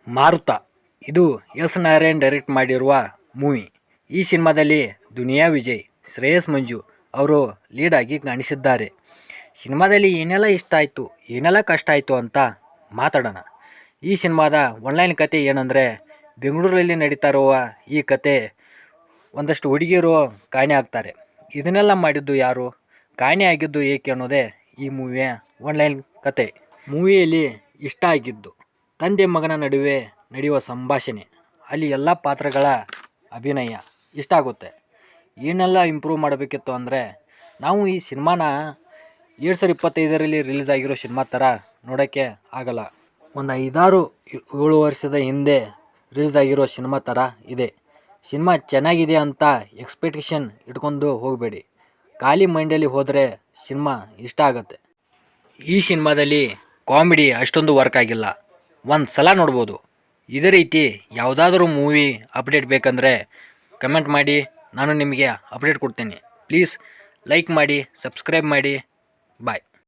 ಮಾರುತ ಇದು S Narayan direct ಮಾಡಿರುವ ಮೂವಿ. ಈ ಸಿನಿಮಾದಲ್ಲಿ ದುನಿಯಾ ವಿಜಯ್, ಶ್ರೇಯಸ್ ಮಂಜು ಅವರು ಲೀಡ್ ಆಗಿ ಕಾಣಿಸಿದ್ದಾರೆ. ಸಿನಿಮಾದಲ್ಲಿ ಏನೆಲ್ಲ ಇಷ್ಟ ಆಯಿತು, ಏನೆಲ್ಲ ಕಷ್ಟ ಆಯಿತು ಅಂತ ಮಾತಾಡೋಣ. ಈ ಸಿನಿಮಾದ ಆನ್ಲೈನ್ ಕತೆ ಏನಂದರೆ, ಬೆಂಗಳೂರಲ್ಲಿ ನಡೀತಾ ಇರುವ ಈ ಕತೆ ಒಂದಷ್ಟು ಹುಡುಗಿಯರು ಕಾಣೆ ಆಗ್ತಾರೆ. ಇದನ್ನೆಲ್ಲ ಮಾಡಿದ್ದು ಯಾರು, ಕಾಣೆ ಆಗಿದ್ದು ಏಕೆ ಅನ್ನೋದೇ ಈ ಮೂವಿಯ ಆನ್ಲೈನ್ ಕತೆ. ಮೂವಿಯಲ್ಲಿ ಇಷ್ಟ ಆಗಿದ್ದು ತಂದೆ ಮಗನ ನಡುವೆ ನಡೆಯುವ ಸಂಭಾಷಣೆ, ಅಲ್ಲಿ ಎಲ್ಲ ಪಾತ್ರಗಳ ಅಭಿನಯ ಇಷ್ಟ ಆಗುತ್ತೆ. ಏನೆಲ್ಲ ಇಂಪ್ರೂವ್ ಮಾಡಬೇಕಿತ್ತು ಅಂದರೆ, ನಾವು ಈ ಸಿನಿಮಾನ 2025ರಲ್ಲಿ ರಿಲೀಸ್ ಆಗಿರೋ ಸಿನಿಮಾ ಥರ ನೋಡೋಕ್ಕೆ ಆಗಲ್ಲ. ಒಂದು 5-6-7 ವರ್ಷದ ಹಿಂದೆ ರಿಲೀಸ್ ಆಗಿರೋ ಸಿನಿಮಾ ಥರ ಇದೆ. ಸಿನಿಮಾ ಚೆನ್ನಾಗಿದೆ ಅಂತ ಎಕ್ಸ್ಪೆಕ್ಟೇಷನ್ ಇಟ್ಕೊಂಡು ಹೋಗಬೇಡಿ. ಖಾಲಿ ಮೈಂಡಲ್ಲಿ ಹೋದರೆ ಸಿನಿಮಾ ಇಷ್ಟ ಆಗುತ್ತೆ. ಈ ಸಿನಿಮಾದಲ್ಲಿ ಕಾಮಿಡಿ ಅಷ್ಟೊಂದು ವರ್ಕ್ ಆಗಿಲ್ಲ, ಒಂದು ಸಲ ನೋಡ್ಬೋದು. ಇದೇ ರೀತಿ ಯಾವುದಾದ್ರೂ ಮೂವಿ ಅಪ್ಡೇಟ್ ಬೇಕಂದರೆ ಕಮೆಂಟ್ ಮಾಡಿ, ನಾನು ನಿಮಗೆ ಅಪ್ಡೇಟ್ ಕೊಡ್ತೀನಿ. ಪ್ಲೀಸ್ ಲೈಕ್ ಮಾಡಿ, ಸಬ್ಸ್ಕ್ರೈಬ್ ಮಾಡಿ. ಬಾಯ್.